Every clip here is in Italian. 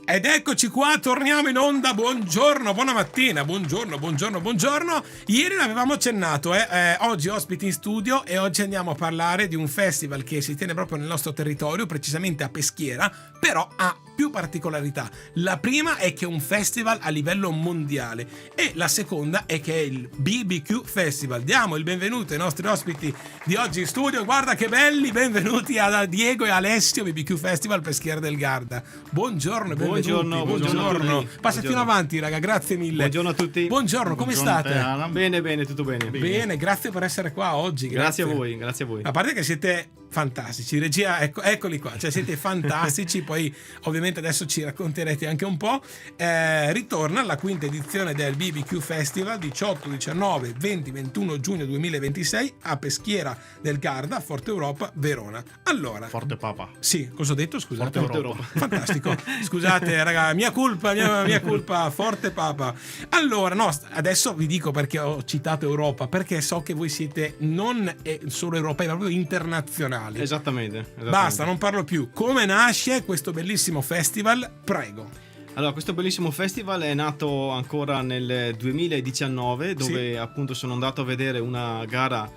Ed eccoci qua, torniamo in onda. Buongiorno, buona mattina, buongiorno. Ieri l'avevamo accennato, oggi ospiti in studio e oggi andiamo a parlare di un festival che si tiene proprio nel nostro territorio, precisamente a Peschiera, però ha più particolarità. La prima è che è un festival a livello mondiale e la seconda è che è il BBQ Festival. Diamo il benvenuto ai nostri ospiti di oggi in studio. Guarda che belli, benvenuti a Diego e Alessio, BBQ Festival Peschiera del Garda. Buongiorno e benvenuti. Buongiorno. Passatino avanti, raga, grazie mille. Buongiorno a tutti. Buongiorno, come state? Bene, tutto bene. Bene, grazie per essere qua oggi. Grazie a voi. A parte che siete fantastici, regia, eccoli qua, cioè siete fantastici. Poi ovviamente adesso ci racconterete anche un po'. Ritorna la quinta edizione del BBQ Festival 18, 19, 20, 21 giugno 2026 a Peschiera del Garda, Forte Europa, Verona. Allora, Forte Papa. Sì, cosa ho detto? Scusate. Forte Europa. Fantastico. Scusate raga, mia colpa, Forte Papa. Allora, no, adesso vi dico perché ho citato Europa, perché so che voi siete non solo europei, ma proprio internazionali. Esattamente. Basta, non parlo più. Come nasce questo bellissimo festival? Prego. Allora, questo bellissimo festival è nato ancora nel 2019, dove Sì. appunto sono andato a vedere una gara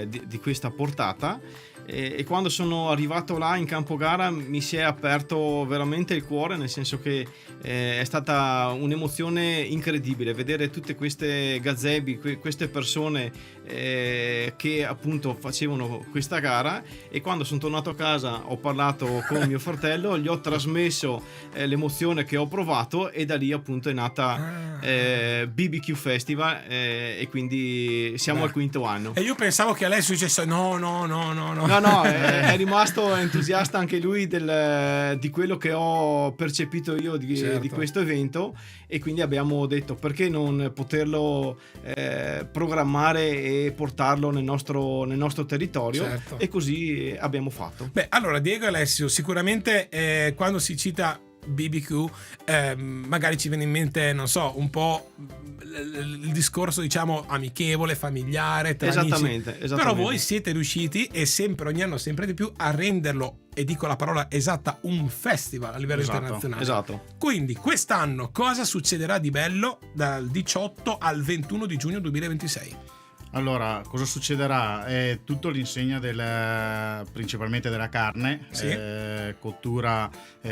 di questa portata. E quando sono arrivato là in campo gara mi si è aperto veramente il cuore, nel senso che è stata un'emozione incredibile vedere tutte queste gazebi, queste persone che appunto facevano questa gara. E quando sono tornato a casa ho parlato con mio fratello, gli ho trasmesso l'emozione che ho provato e da lì appunto è nata BBQ Festival e quindi siamo al quinto anno. E io pensavo che Alessio dicesse no. No, è rimasto entusiasta anche lui di quello che ho percepito io di questo evento, e quindi abbiamo detto perché non poterlo programmare e portarlo nel nostro territorio. Certo. E così abbiamo fatto. Beh, allora Diego e Alessio, sicuramente quando si cita BBQ magari ci viene in mente, non so, un po' il discorso diciamo amichevole, familiare tra Esattamente. amici. Però voi siete riusciti e sempre, ogni anno sempre di più, a renderlo, e dico la parola esatta, un festival a livello internazionale. Esatto. Quindi quest'anno cosa succederà di bello dal 18 al 21 di giugno 2026? Allora, cosa succederà? È tutto l'insegna principalmente della carne, Sì. Cottura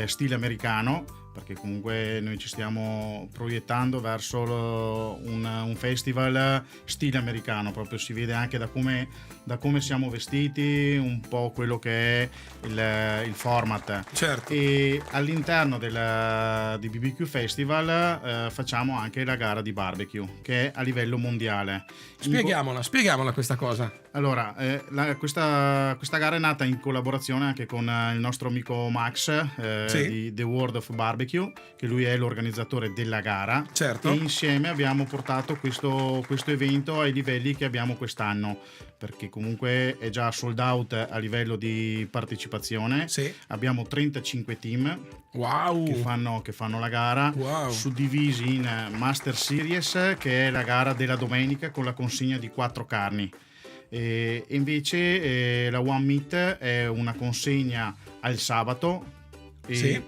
stile americano, perché comunque noi ci stiamo proiettando verso un festival stile americano, proprio si vede anche da come siamo vestiti, un po' quello che è il format. Certo. E all'interno di BBQ Festival facciamo anche la gara di barbecue, che è a livello mondiale. Spieghiamola questa cosa. Allora, questa gara è nata in collaborazione anche con il nostro amico Max Sì. di The World of Barbecue, che lui è l'organizzatore della gara. Certo. E insieme abbiamo portato questo evento ai livelli che abbiamo quest'anno, perché comunque è già sold out a livello di partecipazione. Sì. Abbiamo 35 team Wow. che fanno la gara, Wow. suddivisi in Master Series, che è la gara della domenica con la consegna di 4 carni. E invece la One Meat è una consegna al sabato. E, Sì.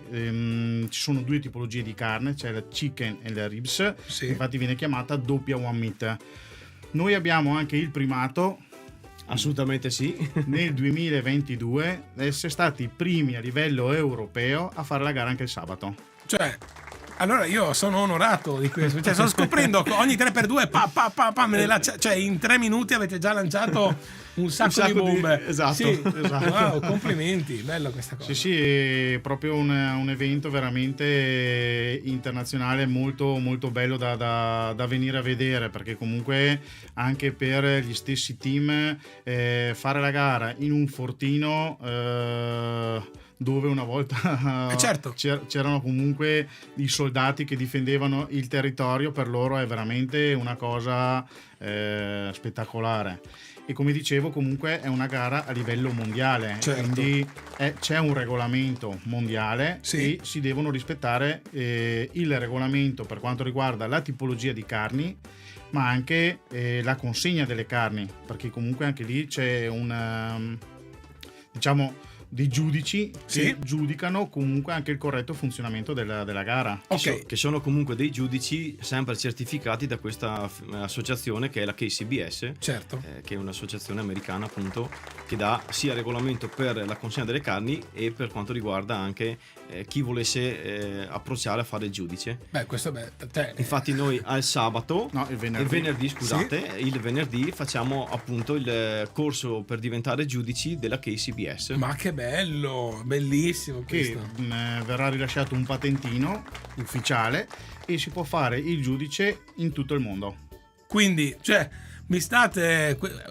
ci sono due tipologie di carne, c'è la chicken e la ribs. Sì. Infatti viene chiamata doppia One Meat. Noi abbiamo anche il primato Assolutamente sì. nel 2022 essere stati i primi a livello europeo a fare la gara anche il sabato. Cioè, allora io sono onorato di questo. Cioè, sto scoprendo che ogni 3x2 me ne cioè in 3 minuti avete già lanciato un sacco di bombe. Esatto. Sì. Esatto. Wow, complimenti, bella questa cosa. Sì, è proprio un evento veramente internazionale, molto molto bello da venire a vedere, perché comunque anche per gli stessi team fare la gara in un fortino dove una volta certo. c'erano comunque i soldati che difendevano il territorio, per loro è veramente una cosa spettacolare. E come dicevo, comunque è una gara a livello mondiale, Certo. quindi c'è un regolamento mondiale. Sì. E si devono rispettare il regolamento per quanto riguarda la tipologia di carni, ma anche la consegna delle carni, perché comunque anche lì c'è diciamo dei giudici Sì. che giudicano comunque anche il corretto funzionamento della gara. Ok. Che sono comunque dei giudici sempre certificati da questa associazione che è la KCBS, Certo. che è un'associazione americana appunto che dà sia regolamento per la consegna delle carni e per quanto riguarda anche chi volesse approcciare a fare il giudice. Beh, questo Infatti noi al sabato No, il venerdì. scusate, il venerdì facciamo appunto il corso per diventare giudici della KCBS. Ma che bello, bellissimo Che questo. verrà rilasciato un patentino ufficiale e si può fare il giudice in tutto il mondo. Quindi, cioè,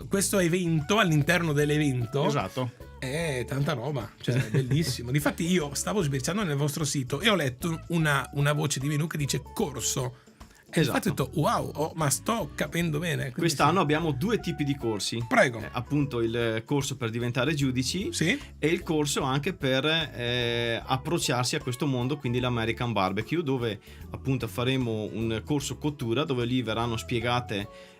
questo evento all'interno dell'evento Esatto. è tanta roba, cioè è bellissimo. Difatti io stavo sbirciando nel vostro sito e ho letto una voce di menu che dice corso. E Esatto. infatti ho detto wow, ma sto capendo bene. Quindi Quest'anno abbiamo 2 tipi di corsi. Prego. Appunto il corso per diventare giudici Sì? e il corso anche per approcciarsi a questo mondo, quindi l'American Barbecue, dove appunto faremo un corso cottura dove lì verranno spiegate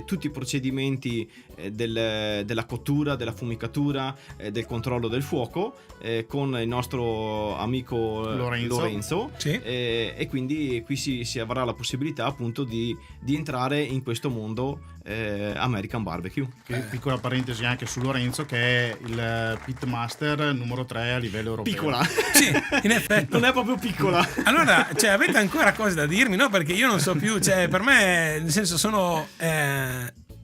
tutti i procedimenti della cottura, della fumicatura, del controllo del fuoco con il nostro amico Lorenzo. Sì. E quindi qui si avrà la possibilità appunto di entrare in questo mondo American Barbecue. Piccola parentesi anche su Lorenzo, che è il pitmaster numero 3 a livello europeo. Piccola. Sì, in effetti. Non è proprio piccola. Allora, cioè, avete ancora cose da dirmi, no? Perché io non so più, cioè, per me, nel senso, sono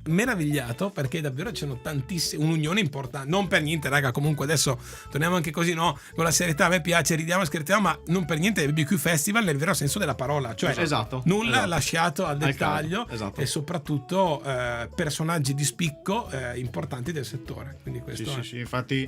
meravigliato perché davvero c'è tantissime, un'unione importante. Non per niente, raga, comunque adesso torniamo anche così, no? Con la serietà, a me piace, ridiamo, scherziamo, ma non per niente il BBQ Festival nel vero senso della parola, cioè Esatto, nulla esatto. lasciato al dettaglio, esatto. e soprattutto personaggi di spicco importanti del settore. Quindi questo è. Sì, infatti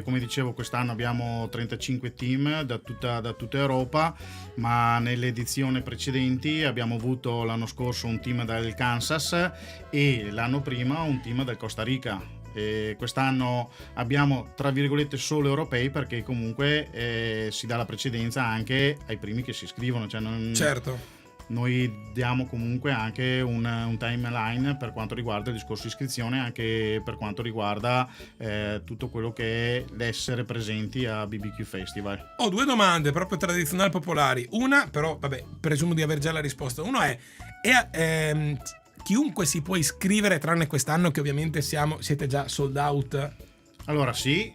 come dicevo quest'anno abbiamo 35 team da tutta Europa, ma nelle edizioni precedenti abbiamo avuto l'anno scorso un team dal Kansas e l'anno prima un team dal Costa Rica. E quest'anno abbiamo tra virgolette solo europei perché comunque si dà la precedenza anche ai primi che si iscrivono, cioè Certo. noi diamo comunque anche un timeline per quanto riguarda il discorso iscrizione, anche per quanto riguarda tutto quello che è l'essere presenti a BBQ Festival. Ho 2 domande proprio tradizionali popolari. Una, però, vabbè, presumo di aver già la risposta. Uno è chiunque si può iscrivere tranne quest'anno che ovviamente siete già sold out? Allora sì,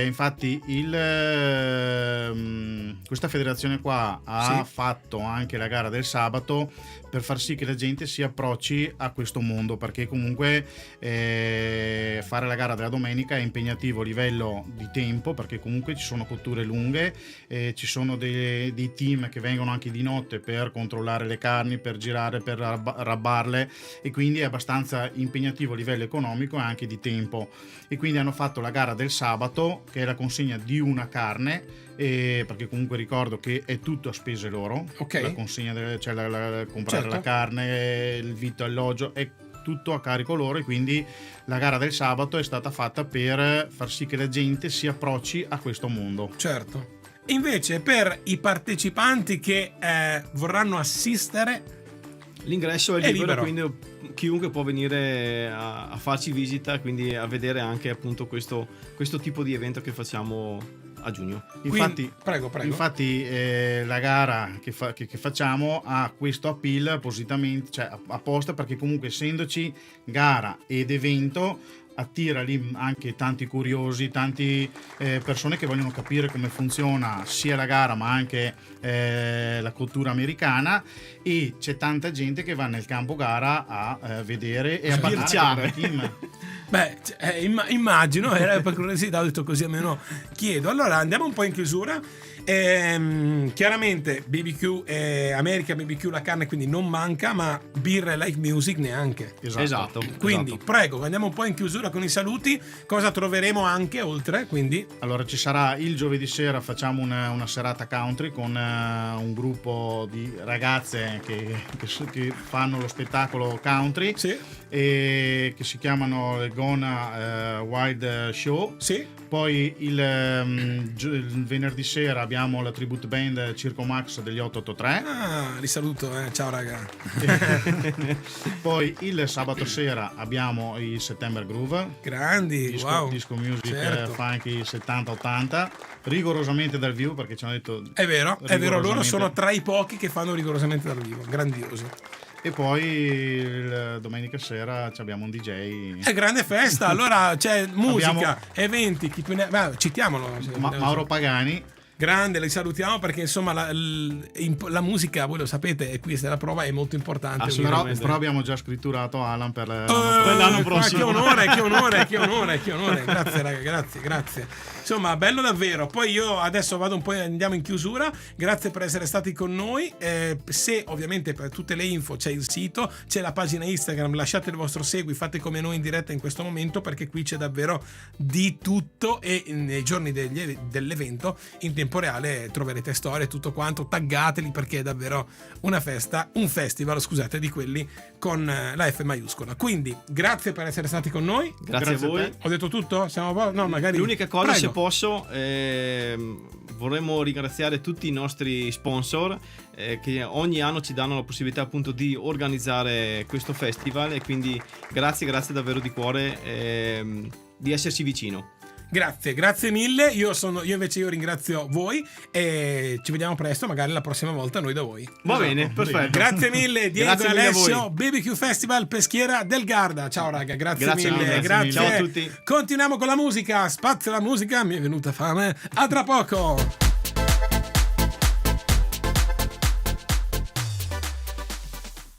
infatti questa federazione qua ha fatto anche la gara del sabato per far sì che la gente si approcci a questo mondo, perché comunque fare la gara della domenica è impegnativo a livello di tempo, perché comunque ci sono cotture lunghe, ci sono dei team che vengono anche di notte per controllare le carni, per girare, per rabbarle, e quindi è abbastanza impegnativo a livello economico e anche di tempo. E quindi hanno fatto la gara del sabato, che è la consegna di una carne, perché comunque ricordo che è tutto a spese loro, Ok. la consegna cioè comprare Certo. la carne, il vitto, alloggio, è tutto a carico loro, e quindi la gara del sabato è stata fatta per far sì che la gente si approcci a questo mondo. Certo. Invece per i partecipanti che vorranno assistere, L'ingresso è È libero, libero. quindi chiunque può venire a farci visita, quindi a vedere anche appunto questo tipo di evento che facciamo a giugno. Infatti, prego. infatti la gara che facciamo ha questo appeal appositamente, cioè apposta, perché comunque essendoci gara ed evento attira lì anche tanti curiosi, tanti persone che vogliono capire come funziona sia la gara ma anche la cottura americana, e c'è tanta gente che va nel campo gara a vedere e a Sbirciare. parlare con il team. Beh, immagino, era per curiosità, ho detto così almeno chiedo. Allora andiamo un po' in chiusura. Chiaramente BBQ America, BBQ la carne, quindi non manca, ma birra e live music neanche. Esatto. Quindi esatto. prego, andiamo un po' in chiusura con i saluti. Cosa troveremo anche oltre? Quindi Allora ci sarà il giovedì sera, facciamo una serata country con un gruppo di ragazze che fanno lo spettacolo country, sì, e che si chiamano le Gorgona Wild Show. Sì. Poi il venerdì sera abbiamo la tribute band Circo Max degli 883. Li saluto, ciao raga. Poi il sabato sera abbiamo i September Groove. Grandi, wow. Disco music, Certo. funky 70-80, rigorosamente dal vivo, perché ci hanno detto È vero, loro rigorosamente. sono tra i pochi che fanno rigorosamente dal vivo, grandiosi. E poi domenica sera abbiamo un DJ. È grande festa, allora c'è musica, Abbiamo- eventi, chi più ne... citiamolo. Mauro Pagani. Grande, li salutiamo perché insomma la musica, voi lo sapete, e qui è la prova, è molto importante. Assolutamente. Però abbiamo già scritturato Alan per l'anno prossimo. Che onore. Grazie raga, grazie. Insomma, bello davvero. Poi io adesso vado un po', andiamo in chiusura. Grazie per essere stati con noi. Se ovviamente per tutte le info c'è il sito, c'è la pagina Instagram, lasciate il vostro segui, fate come noi in diretta in questo momento, perché qui c'è davvero di tutto, e nei giorni dell'evento in tempo reale troverete storie, tutto quanto, taggateli, perché è davvero una festa, un festival, scusate, di quelli con la F maiuscola. Quindi grazie per essere stati con noi. Grazie a voi. a te. Ho detto tutto? No, magari L'unica cosa, Prego. se posso, vorremmo ringraziare tutti i nostri sponsor che ogni anno ci danno la possibilità appunto di organizzare questo festival, e quindi grazie davvero di cuore di esserci vicino. Grazie mille. Io invece ringrazio voi e ci vediamo presto, magari la prossima volta noi da voi. Va bene, perfetto. Grazie mille Diego Grazie e mille a Alessio, voi. BBQ Festival Peschiera del Garda. Ciao raga, grazie Grazie mille. mille, Grazie. ciao a tutti. Continuiamo con la musica, spazio alla musica, mi è venuta fame. A tra poco.